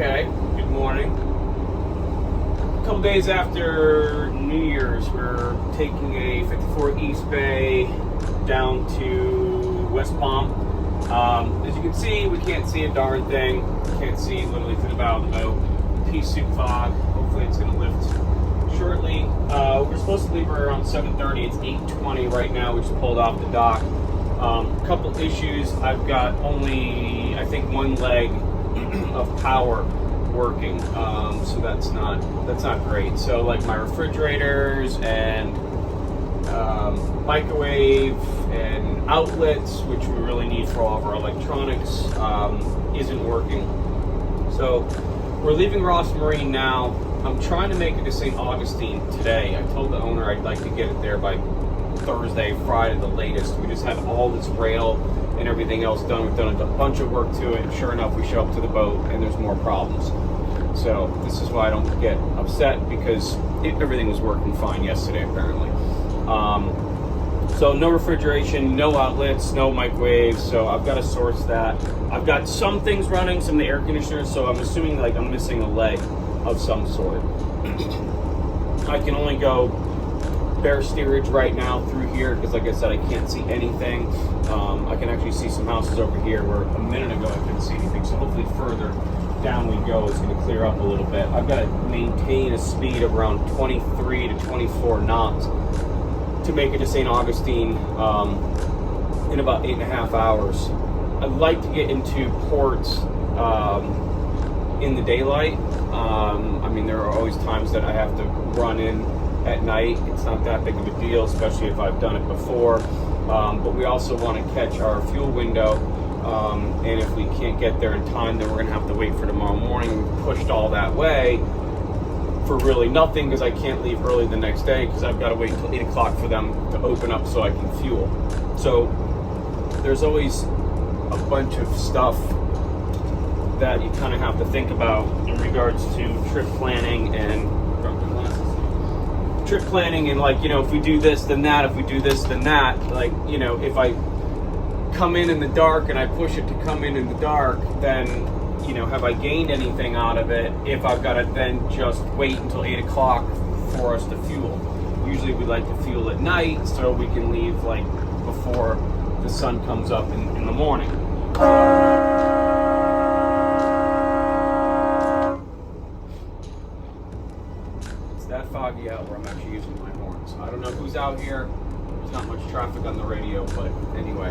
Okay, good morning. A couple days after New Year's, we're taking a 54 East Bay down to West Palm. As you can see, we can't see a darn thing. Can't see literally through the bow of the boat. Pea soup fog. Hopefully it's going to lift shortly. We're supposed to leave around 7:30. It's 8:20 right now. We just pulled off the dock. A couple issues. I've got only, I think, one leg of power working, so that's not great. So like my refrigerators and microwave and outlets, which we really need for all of our electronics, isn't working. So we're leaving Ross Marine now. I'm trying to make it to St. Augustine today. I told the owner I'd like to get it there by Thursday, Friday, the latest. We just had all this rail and everything else done. We've done a bunch of work to it, and sure enough, we show up to the boat and there's more problems. So this is why I don't get upset, because everything was working fine yesterday apparently. So no refrigeration, no outlets, no microwaves, so I've got to source that. I've got some things running, some of the air conditioners, so I'm assuming like I'm missing a leg of some sort. I can only go bare steerage right now through here because, like I said, I can't see anything. I can actually see some houses over here where a minute ago I couldn't see anything, so hopefully further down we go is going to clear up a little bit. I've got to maintain a speed of around 23 to 24 knots to make it to St. Augustine in about 8.5 hours. I'd like to get into ports in the daylight. I mean, there are always times that I have to run in at night. It's not that big of a deal, especially if I've done it before. But we also want to catch our fuel window, and if we can't get there in time, then we're going to have to wait for tomorrow morning. We've pushed all that way for really nothing, because I can't leave early the next day because I've got to wait until 8 o'clock for them to open up so I can fuel. So there's always a bunch of stuff that you kind of have to think about in regards to trip planning and like, you know, if we do this, then that, if we do this, then that. Like, you know, if I come in the dark and I push it to come in the dark, then, you know, have I gained anything out of it if I've got to then just wait until 8 o'clock for us to fuel? Usually we like to fuel at night so we can leave like before the sun comes up in the morning. That foggy out where I'm actually using my horns. I don't know who's out here. There's not much traffic on the radio, but anyway.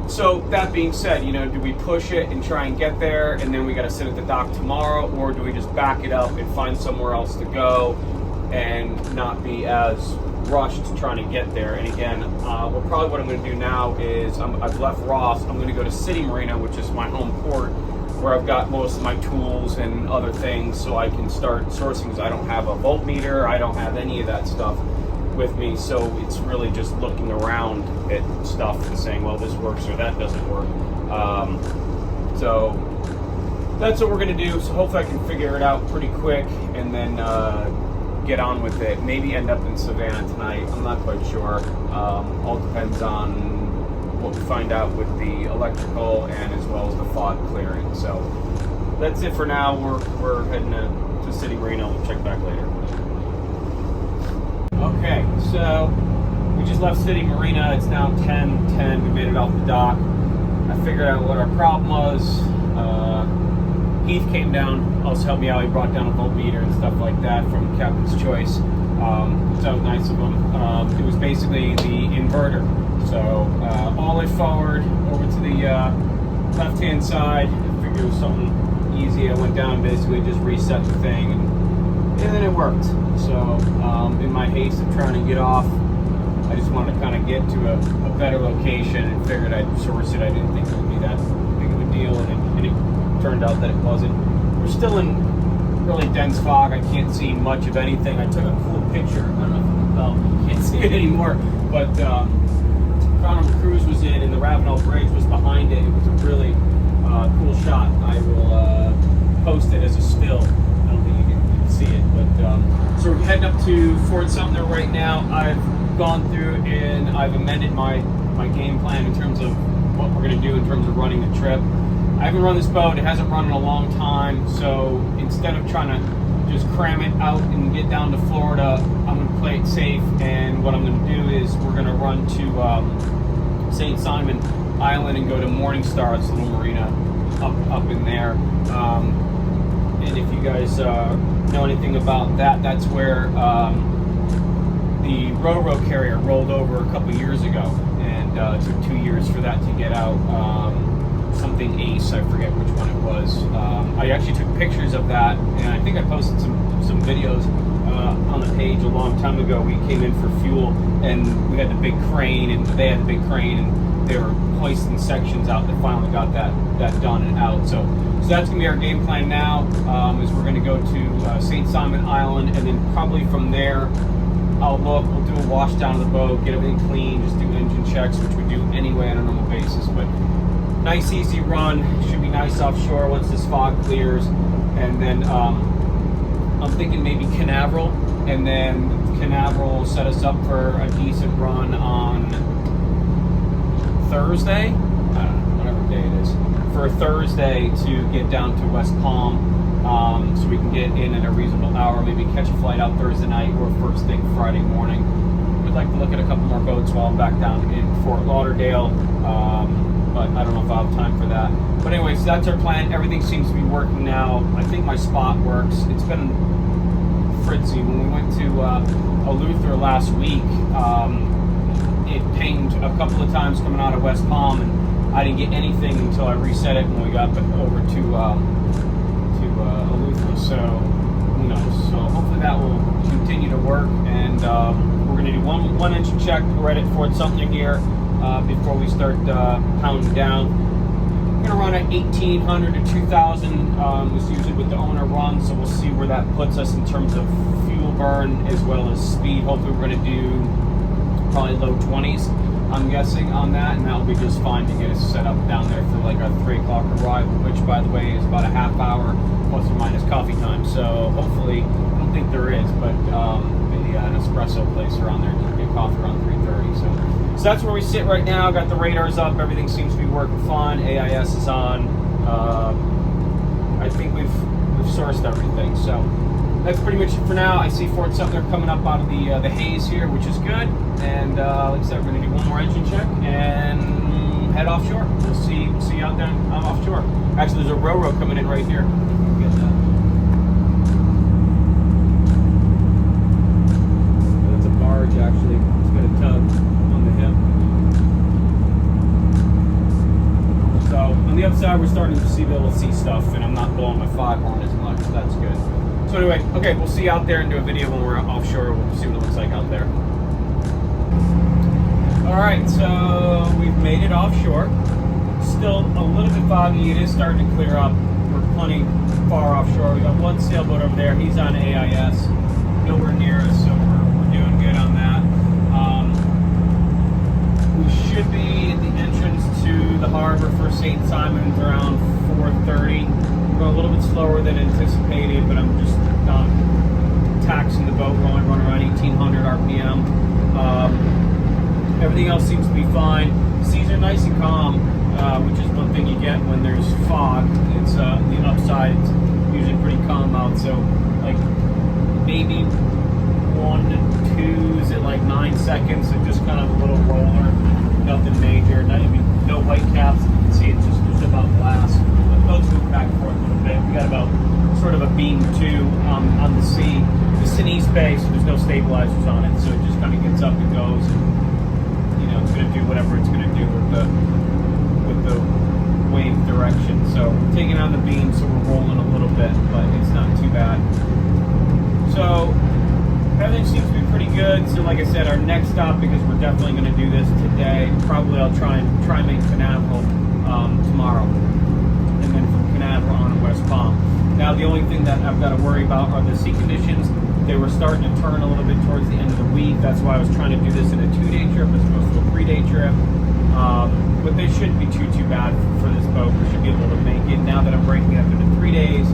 So that being said, you know, do we push it and try and get there and then we got to sit at the dock tomorrow, or do we just back it up and find somewhere else to go and not be as rushed trying to get there? And again, well, probably what I'm going to do now is I've left Ross. I'm going to go to City Marina, which is my home port, where I've got most of my tools and other things, so I can start sourcing, because I don't have a voltmeter, I don't have any of that stuff with me, so it's really just looking around at stuff and saying, well, this works or that doesn't work. So that's what we're going to do. So hopefully I can figure it out pretty quick and then get on with it. Maybe end up in Savannah tonight. I'm not quite sure. All depends on what we find out with the electrical and as well as the fog clearing. So that's it for now. We're heading to City Marina. We'll check back later. Okay, so we just left City Marina. It's now 10:10. We made it off the dock. I figured out what our problem was. Heath came down, also helped me out. He brought down a voltmeter and stuff like that from Captain's Choice. So was nice of him. It was basically the inverter. So all it forward over to the left-hand side. I figured it was something easy. I went down and basically just reset the thing, and then it worked. So in my haste of trying to get off, I just wanted to kind of get to a better location and figured I'd source it. I didn't think it would be that big of a deal, and it turned out that it wasn't. We're still in really dense fog. I can't see much of anything. I took a cool picture. I don't know if you can't see it anymore, but Crown Cruise was in, and the Ravenel Bridge was behind it. It was a really cool shot. I will post it as a still. I don't think you can see it, but so we're heading up to Fort Sumner right now. I've gone through and I've amended my game plan in terms of what we're going to do in terms of running the trip. I haven't run this boat. It hasn't run in a long time. So instead of trying to just cram it out and get down to Florida, I'm going to play it safe. And what I'm going to do is we're going to run to St. Simon Island and go to Morningstar. It's a little marina up in there. And if you guys know anything about that, that's where the Ro-Ro carrier rolled over a couple years ago, and it took 2 years for that to get out. Something Ace, I forget which one it was. I actually took pictures of that, and I think I posted some videos on the page a long time ago. We came in for fuel, and we had the big crane, and they had the big crane, and they were hoisting sections out. They finally got that done and out. So that's gonna be our game plan now. Is we're gonna go to St. Simon Island, and then probably from there, we'll do a wash down of the boat, get everything clean, just do engine checks, which we do anyway on a normal basis. But nice, easy run. Should be nice offshore once this fog clears. And then I'm thinking maybe Canaveral, and then Canaveral will set us up for a decent run on Thursday, whatever day it is, for a Thursday to get down to West Palm. So we can get in at a reasonable hour, maybe catch a flight out Thursday night or first thing Friday morning. We'd like to look at a couple more boats while I'm back down in Fort Lauderdale, but I don't know if I'll have time for that. But anyways, that's our plan. Everything seems to be working now. I think my spot works. It's been fritzy. When we went to Eleuthera last week, it pinged a couple of times coming out of West Palm, and I didn't get anything until I reset it when we got over to Eleuthera. So who knows? So hopefully that will continue to work, and we're going to do one engine check right at Fort Sumter here before we start pounding down. We're going to run at 1,800 to 2,000 is usually what the owner runs, so we'll see where that puts us in terms of fuel burn as well as speed. Hopefully we're going to do probably low 20s, I'm guessing, on that, and that'll be just fine to get us set up down there for like a 3 o'clock arrival, which by the way is about a half hour plus or minus coffee time. So hopefully, I don't think there is, but an espresso place around there, you can get coffee around 3:30. So that's where we sit right now. Got the radars up, everything seems to be working fine. AIS is on. I think we've sourced everything. So that's pretty much it for now. I see Fort Sumter coming up out of the haze here, which is good. And like I said, we're gonna do one more engine check and head offshore. We'll see you out there offshore. Actually, there's a Ro-Ro coming in right here. Get that. That's a barge, actually. It's got a tug on the hip. So on the upside, we're starting to be able to see stuff, and I'm not blowing my fog horn as much. So that's good. So anyway, okay, we'll see you out there and do a video when we're offshore. We'll see what it looks like out there. Alright, so we've made it offshore. Still a little bit foggy. It is starting to clear up. We're plenty far offshore. We got one sailboat over there. He's on AIS. Nowhere near us, so we're doing good on that. We should be at the entrance to the harbor for St. Simon's around 4:30. We're going a little bit slower than anticipated, but I'm just not taxing the boat. We're only running around 1,800 RPM. Everything else seems to be fine. Seas are nice and calm, which is one thing you get when there's fog. It's the upside, it's usually pretty calm out. So like maybe 1 to 2s at like 9 seconds, so just kind of a little roller, nothing major. No white caps. You can see it's just about glass. The boats move back and forth a little bit. We got about sort of a beam or two on the sea. It's an east bay, so there's no stabilizers on it, so it just kind of gets up and goes. It's going to do whatever it's going to do with the wave direction. So we're taking on the beam, so we're rolling a little bit, but it's not too bad. So everything seems to be pretty good. So like I said, our next stop, because we're definitely going to do this today, probably I'll try and make Canaveral tomorrow, and then from Canaveral on to West Palm. Now the only thing that I've got to worry about are the sea conditions. They were starting to turn a little bit towards the end of the week. That's why I was trying to do this in a 2-day trip as opposed to a 3-day trip. But they shouldn't be too bad for this boat. We should be able to make it. Now that I'm breaking it up into 3 days,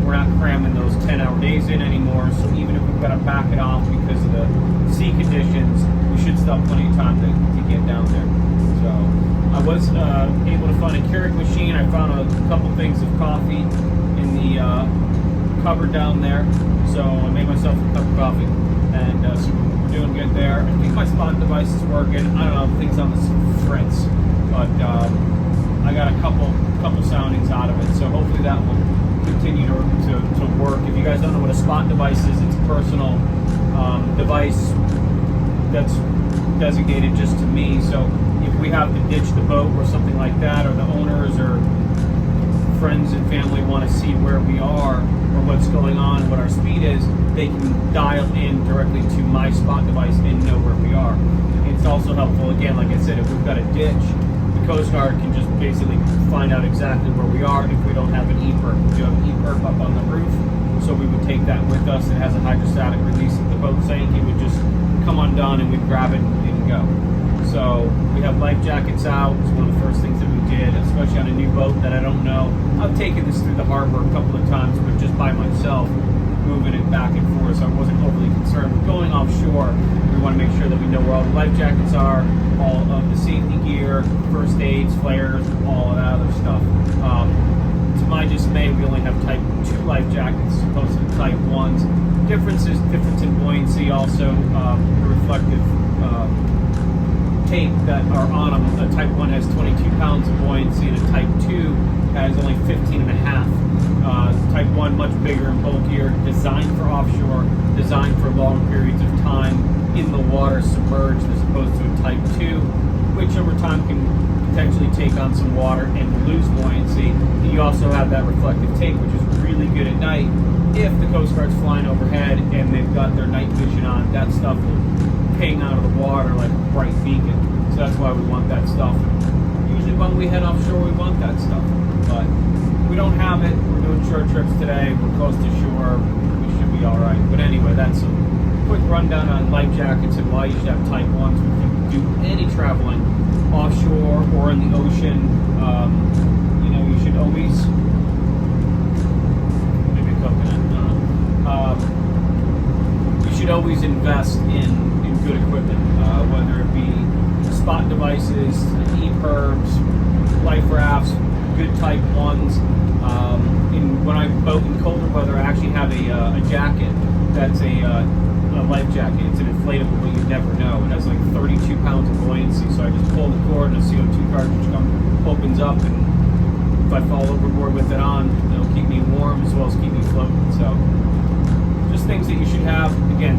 we're not cramming those 10-hour days in anymore. So even if we've got to back it off because of the sea conditions, we should still have plenty of time to get down there. So I was able to find a Keurig machine. I found a couple things of coffee in the cupboard down there, so I made myself a cup of coffee, and so we're doing good there. I think my spot device is working. I don't know, things on the fritz, but I got a couple soundings out of it, so hopefully that will continue to work. If you guys don't know what a spot device is, it's a personal device that's designated just to me. So if we have to ditch the boat or something like that, or the owners or friends and family want to see where we are or what's going on, what our speed is, they can dial in directly to my spot device and know where we are. It's also helpful, again, like I said, if we've got a ditch, the Coast Guard can just basically find out exactly where we are if we don't have an E-perp. We do have an E-perp up on the roof, so we would take that with us. It has a hydrostatic release. If the boat sank, it would just come undone and we'd grab it and go. So we have life jackets out. It's one of the first things that we did, especially on a new boat that I don't know. I've taken this through the harbor a couple of times, but just by myself, moving it back and forth, so I wasn't overly concerned. But going offshore, we want to make sure that we know where all the life jackets are, all of the safety gear, first aids, flares, all of that other stuff. To my dismay, we only have Type 2 life jackets as opposed to Type 1s. Difference in buoyancy, also the reflective tape that are on them. A Type 1 has 22 pounds of buoyancy, and a Type 2 has only 15 and a half. Type 1 much bigger and bulkier, designed for offshore, designed for long periods of time in the water submerged, as opposed to a Type 2, which over time can potentially take on some water and lose buoyancy. And you also have that reflective tape, which is really good at night. If the Coast Guard's flying overhead and they've got their night vision on, that stuff will ping out of the water like a bright beacon. So that's why we want that stuff. Usually when we head offshore, we want that stuff. But we don't have it. We're doing short trips today. We're close to shore. We should be all right. But anyway, that's a quick rundown on life jackets and why you should have Type 1s when you do any traveling offshore or in the ocean. You should always, maybe a coconut, you should always invest in good equipment, whether it be spot devices, E-perps, life rafts, good Type 1s. When I boat in colder weather, I actually have a jacket that's a life jacket. It's an inflatable, but you never know. It has like 32 pounds of buoyancy, so I just pull the cord and a CO2 cartridge opens up, and if I fall overboard with it on, it'll keep me warm as well as keep me floating. So just things that you should have. Again,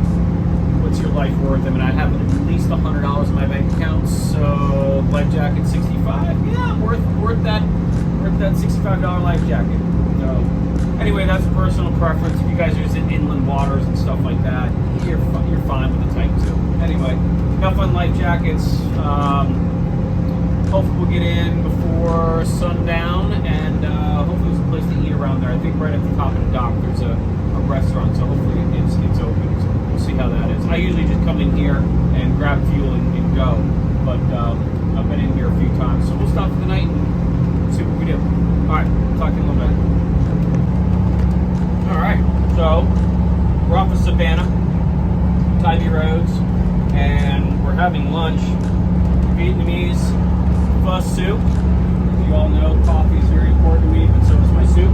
what's your life worth? I mean, I have at least $100 in my bank account, so life jacket 65. Yeah, worth that $65 life jacket. So anyway, that's a personal preference. If you guys are just in inland waters and stuff like that, you're fine with the Type 2. Anyway, enough on life jackets. Hopefully we'll get in before sundown, and hopefully there's a place to eat around there. I think right at the top of the dock there's a restaurant, so hopefully it's open. So we'll see how that is. I usually just come in here and grab fuel and go, but I've been in here a few times, so we'll stop for the night and see what we do. All right, talk to you in a little bit. All right, so we're off of Savannah, Tybee Roads, and we're having lunch. Vietnamese pho soup. As you all know, coffee is very important to me, but so is my soup.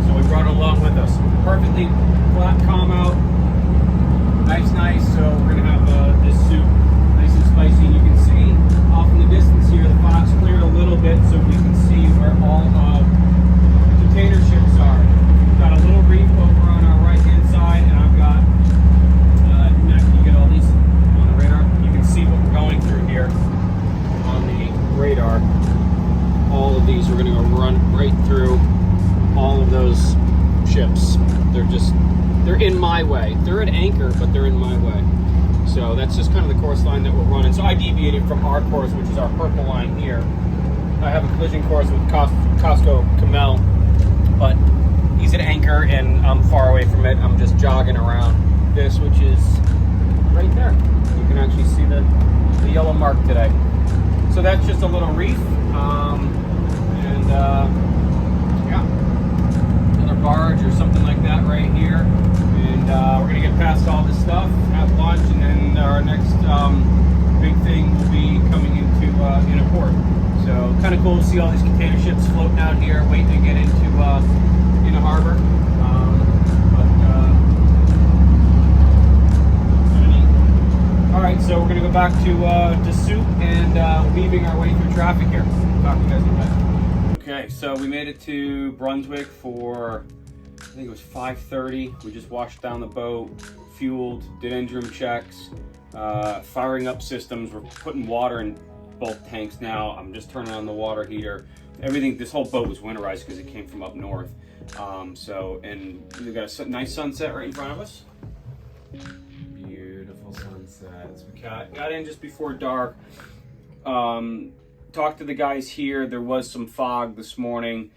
So we brought it along with us. Perfectly flat, calm out. Nice. So we're gonna have this soup, nice and spicy. And you can see off in the distance here, the fog's cleared a little bit, so we can see where all of the container ships are. We've got a little reef over on our right-hand side, and I've got. You get all these on the radar. You can see what we're going through here on the radar. All of these are going to go run right through all of those ships. They're in my way. They're at anchor, but they're in my way. So that's just kind of the course line that we're running. So I deviated from our course, which is our purple line here. I have a collision course with Costco Camel, but he's at anchor and I'm far away from it. I'm just jogging around this, which is right there. You can actually see the yellow mark today. So that's just a little reef, another barge or something like that right here. And we're gonna get past all this stuff, have lunch, and then our next big thing will be coming into in a port. So see all these container ships floating out here, waiting to get into harbor. All right, so we're gonna go back to soup and weaving our way through traffic here. Talk to you guys in a minute. Okay, so we made it to Brunswick for, I think it was 5:30. We just washed down the boat, fueled, did engine room checks, firing up systems. We're putting water in both tanks now. I'm just turning on the water heater. Everything, this whole boat was winterized because it came from up north. And we've got a nice sunset right in front of us. Beautiful sunset. So we got in just before dark. Talked to the guys here. There was some fog this morning.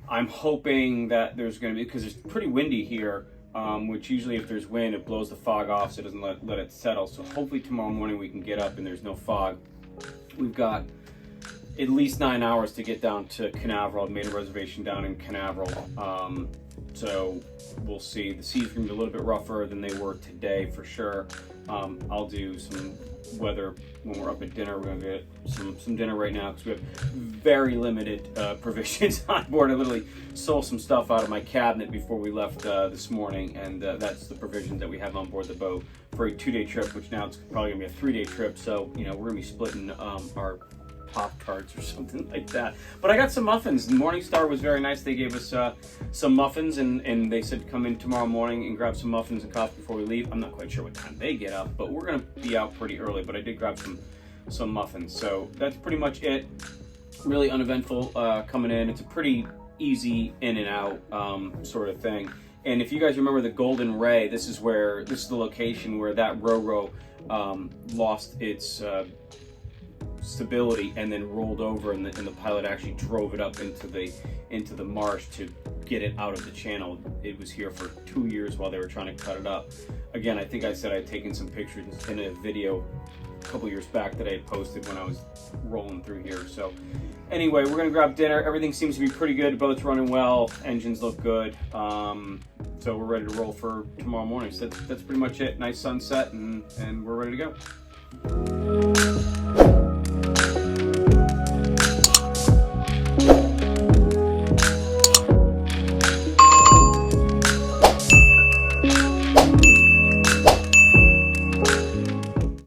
I'm hoping that there's going to be, because it's pretty windy here, which usually if there's wind, it blows the fog off so it doesn't let it settle. So hopefully tomorrow morning we can get up and there's no fog. We've got at least 9 hours to get down to Canaveral. I made a reservation down in Canaveral. So we'll see. The seas are going to be a little bit rougher than they were today for sure. I'll do some weather when we're up at dinner. We're going to get some dinner right now because we have very limited provisions on board. I literally sold some stuff out of my cabinet before we left this morning, and that's the provisions that we have on board the boat for a 2-day trip, which now it's probably going to be a 3-day trip. So, we're going to be splitting our Pop-Tarts or something like that. But I got some muffins. Morningstar was very nice. They gave us some muffins, and they said come in tomorrow morning and grab some muffins and coffee before we leave. I'm not quite sure what time they get up, but we're going to be out pretty early. But I did grab some muffins. So that's pretty much it. Really uneventful coming in. It's a pretty easy in and out sort of thing. And if you guys remember the Golden Ray, this is the location where that Ro-Ro lost its stability and then rolled over, and the pilot actually drove it up into the marsh to get it out of the channel. It was here for 2 years while they were trying to cut it up. Again, I think I said I'd taken some pictures in a video a couple years back that I had posted when I was rolling through here. So anyway, we're gonna grab dinner. Everything seems to be pretty good. Boat's running well, engines look good. So we're ready to roll for tomorrow morning. So that's pretty much it. Nice sunset, and we're ready to go.